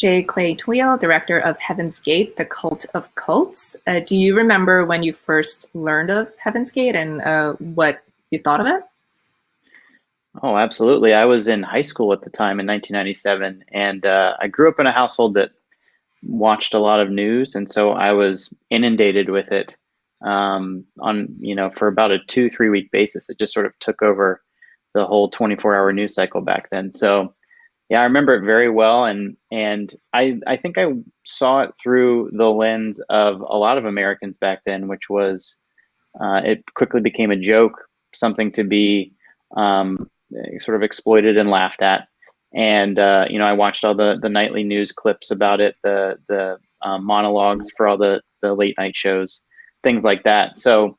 J. Clay Tweel, director of Heaven's Gate, The Cult of Cults. Do you remember when you first learned of Heaven's Gate and what you thought of it? Oh, absolutely. I was in high school at the time in 1997, and I grew up in a household that watched a lot of news, and so I was inundated with it for about a 2-3 week basis. It just sort of took over the whole 24-hour news cycle back then. So yeah, I remember it very well, and I think I saw it through the lens of a lot of Americans back then, which was it quickly became a joke, something to be sort of exploited and laughed at. And I watched all the nightly news clips about it, the monologues for all the late night shows, things like that. So,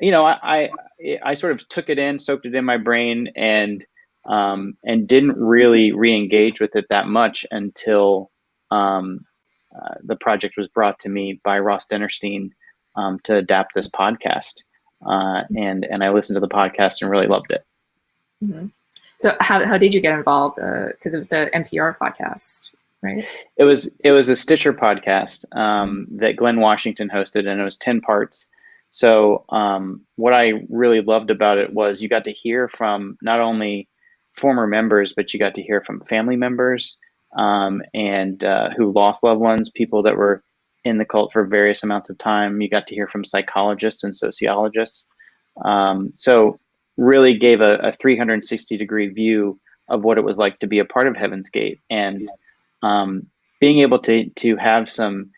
I sort of took it in, soaked it in my brain, and didn't really re-engage with it that much until the project was brought to me by Ross Dennerstein to adapt this podcast. And I listened to the podcast and really loved it. Mm-hmm. So how did you get involved? Because it was the NPR podcast, right? It was a Stitcher podcast that Glenn Washington hosted, and it was 10 parts. So what I really loved about it was you got to hear from not only former members, but you got to hear from family members and who lost loved ones, people that were in the cult for various amounts of time. You got to hear from psychologists and sociologists. So really gave a 360-degree view of what it was like to be a part of Heaven's Gate, and being able to have some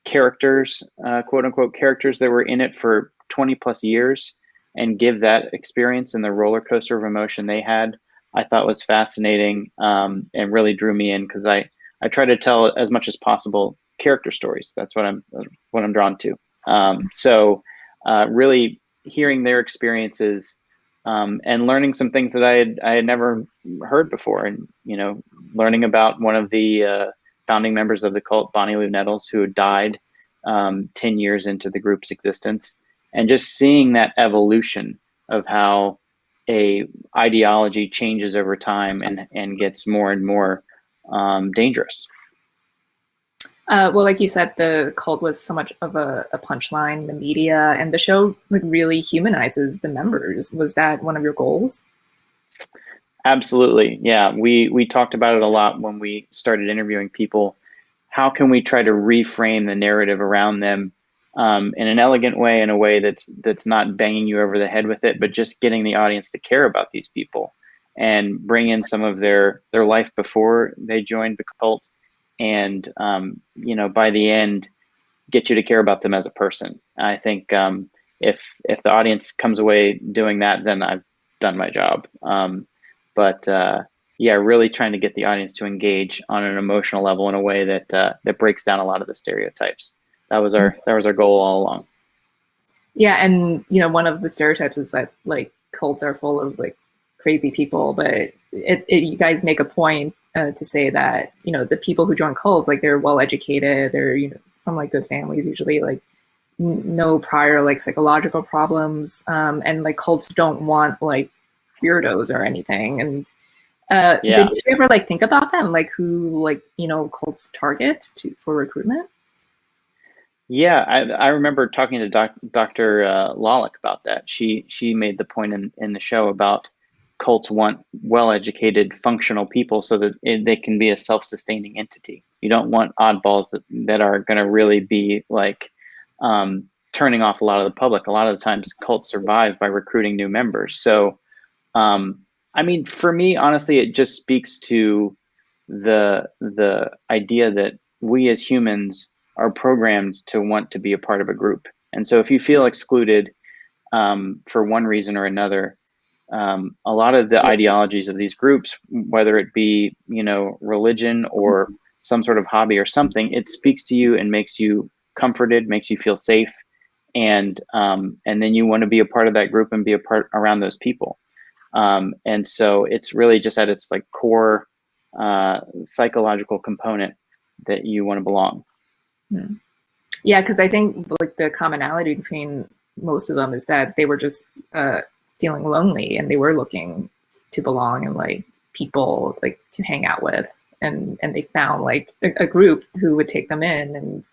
characters, quote unquote characters, that were in it for 20 plus years and give that experience and the roller coaster of emotion they had, I thought was fascinating and really drew me in, because I try to tell as much as possible character stories. That's what I'm drawn to. So really hearing their experiences and learning some things that I had never heard before, and learning about one of the founding members of the cult, Bonnie Lou Nettles, who died 10 years into the group's existence, and just seeing that evolution of how a ideology changes over time and gets more and more dangerous. Well, like you said, the cult was so much of a punchline in the media, and the show really humanizes the members. Was that one of your goals? Absolutely. Yeah. We talked about it a lot when we started interviewing people. How can we try to reframe the narrative around them in an elegant way, in a way that's not banging you over the head with it, but just getting the audience to care about these people and bring in some of their life before they joined the cult, and by the end get you to care about them as a person. I think if the audience comes away doing that, then I've done my job. Really trying to get the audience to engage on an emotional level in a way that breaks down a lot of the stereotypes. That was our goal all along. Yeah, and one of the stereotypes is that cults are full of crazy people, but you guys make a point to say that the people who join cults, they're well educated, they're from good families, usually no prior psychological problems, and cults don't want weirdos or anything. And did you ever think about that, and who cults target for recruitment? Yeah, I remember talking to Dr. Lalick about that. She made the point in the show about cults want well-educated, functional people so that they can be a self-sustaining entity. You don't want oddballs that are going to really be turning off a lot of the public. A lot of the times cults survive by recruiting new members. So, for me, honestly, it just speaks to the idea that we as humans are programmed to want to be a part of a group. And so if you feel excluded for one reason or another, a lot of the ideologies of these groups, whether it be religion or some sort of hobby or something, it speaks to you and makes you comforted, makes you feel safe, and then you want to be a part of that group and be a part around those people. And so it's really just at its core psychological component that you want to belong. Yeah, because I think the commonality between most of them is that they were just feeling lonely, and they were looking to belong and people to hang out with. and they found like a group who would take them in, and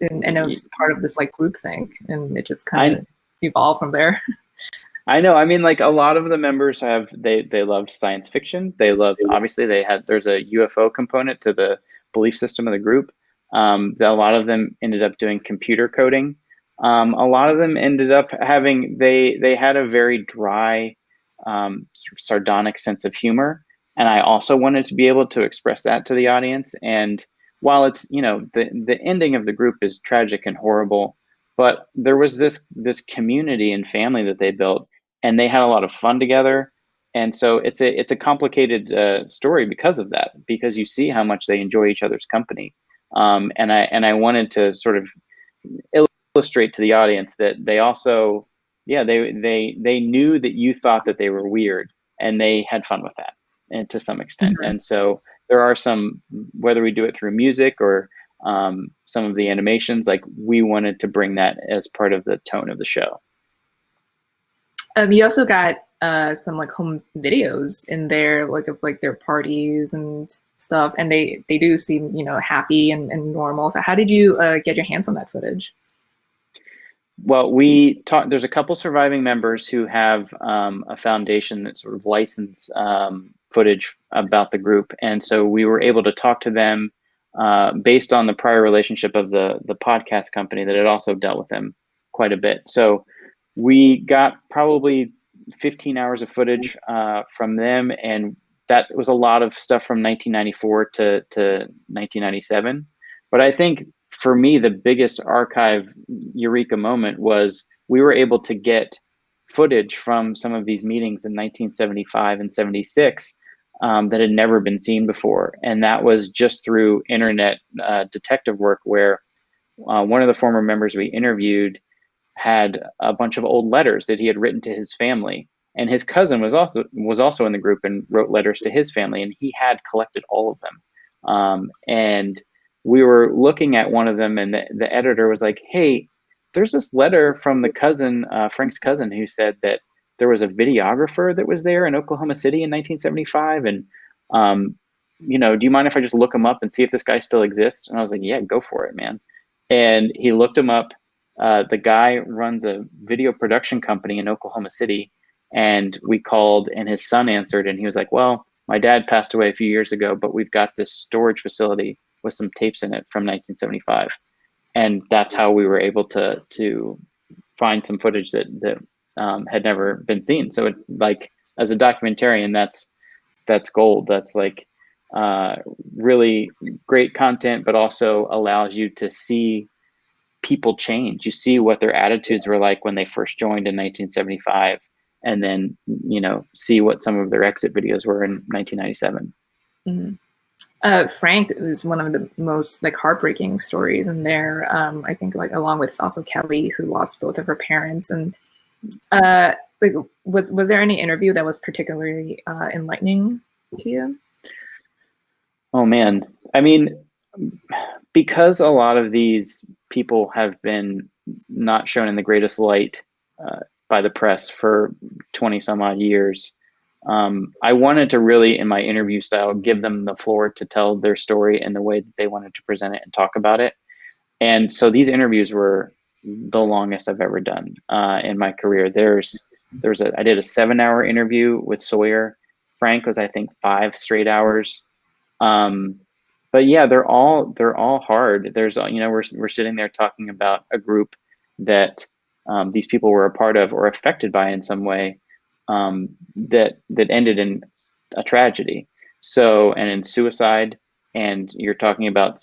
it was part of this like group thing, and it just kind of evolved from there. I know. I mean, like a lot of the members they loved science fiction. They loved, obviously there's a UFO component to the belief system of the group. A lot of them ended up doing computer coding. A lot of them ended up having, they had a very dry, sort of sardonic sense of humor. And I also wanted to be able to express that to the audience. And while it's, the ending of the group is tragic and horrible, but there was this community and family that they built, and they had a lot of fun together. And so it's a complicated story because of that, because you see how much they enjoy each other's company. And I wanted to sort of illustrate to the audience that they also, they knew that you thought that they were weird, and they had fun with that, and to some extent. Mm-hmm. And so there are some, whether we do it through music or some of the animations, like we wanted to bring that as part of the tone of the show. You also got some like home videos in there, like of like their parties and stuff, and they do seem happy and normal. So how did you get your hands on that footage? Well, there's a couple surviving members who have a foundation that sort of license footage about the group, and so we were able to talk to them based on the prior relationship of the podcast company that had also dealt with them quite a bit. So we got probably 15 hours of footage from them, and that was a lot of stuff from 1994 to 1997. But I think for me, the biggest archive eureka moment was we were able to get footage from some of these meetings in 1975 and 76 that had never been seen before. And that was just through internet detective work, where one of the former members we interviewed had a bunch of old letters that he had written to his family. And his cousin was also in the group and wrote letters to his family, and he had collected all of them. And we were looking at one of them, and the editor was like, "Hey, there's this letter from the cousin, Frank's cousin, who said that there was a videographer that was there in Oklahoma City in 1975. And, do you mind if I just look him up and see if this guy still exists?" And I was like, "Yeah, go for it, man." And he looked him up. The guy runs a video production company in Oklahoma City, and we called, and his son answered, and he was like, "Well, my dad passed away a few years ago, but we've got this storage facility with some tapes in it from 1975. And that's how we were able to find some footage that had never been seen. So it's like, as a documentarian, that's gold. That's like really great content, but also allows you to see people change. You see what their attitudes were like when they first joined in 1975, and then see what some of their exit videos were in 1997. Mm-hmm. Frank is one of the most like heartbreaking stories in there. I think, like, along with also Kelly, who lost both of her parents. And like, was there any interview that was particularly enlightening to you? Oh man, I mean, because a lot of these people have been not shown in the greatest light by the press for 20 some odd years. I wanted to really, in my interview style, give them the floor to tell their story in the way that they wanted to present it and talk about it. And so these interviews were the longest I've ever done in my career. I did a 7-hour interview with Sawyer. Frank was, I think, 5 straight hours. But yeah, they're all hard. There's, we're sitting there talking about a group that these people were a part of or affected by in some way. That ended in a tragedy, and in suicide, and you're talking about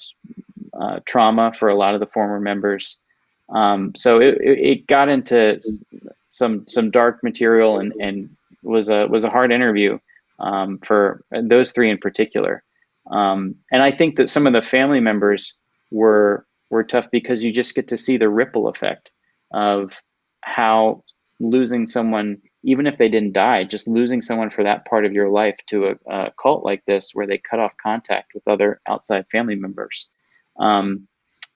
trauma for a lot of the former members. So it got into some dark material, and was a hard interview for those 3 in particular. And I think that some of the family members were tough, because you just get to see the ripple effect of how losing someone, even if they didn't die, just losing someone for that part of your life to a cult like this, where they cut off contact with other outside family members.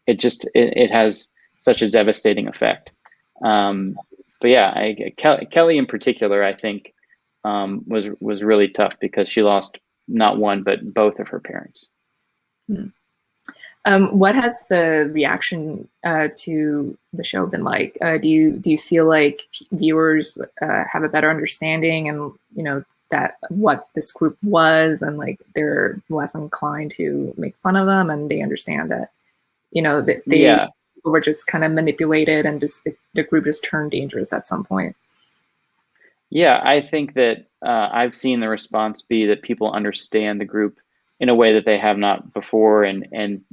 It has such a devastating effect. But yeah, Kelly in particular, I think, was really tough, because she lost not one, but both of her parents. Hmm. What has the reaction to the show been like? Do you feel like viewers have a better understanding, and that what this group was, and like they're less inclined to make fun of them, and they understand that that they were just kind of manipulated, and just the group just turned dangerous at some point? Yeah, I think that I've seen the response be that people understand the group in a way that they have not before, and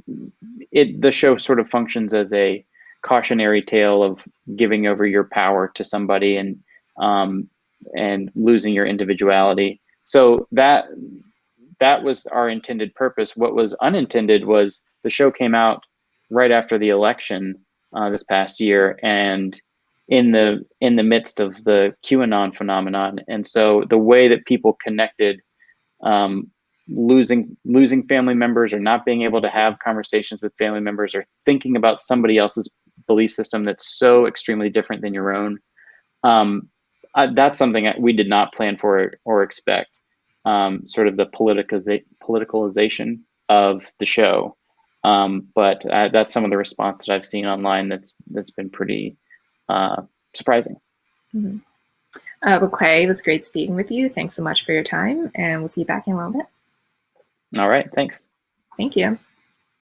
the show sort of functions as a cautionary tale of giving over your power to somebody and losing your individuality. So that was our intended purpose. What was unintended was the show came out right after the election this past year, and in the midst of the QAnon phenomenon. And so the way that people connected, losing family members, or not being able to have conversations with family members, or thinking about somebody else's belief system that's so extremely different than your own, that's something that we did not plan for or expect. Sort of the politicalization of the show. But that's some of the response that I've seen online that's been pretty surprising. Mm-hmm. Well, Clay, it was great speaking with you. Thanks so much for your time, and we'll see you back in a little bit. All right, thanks. Thank you.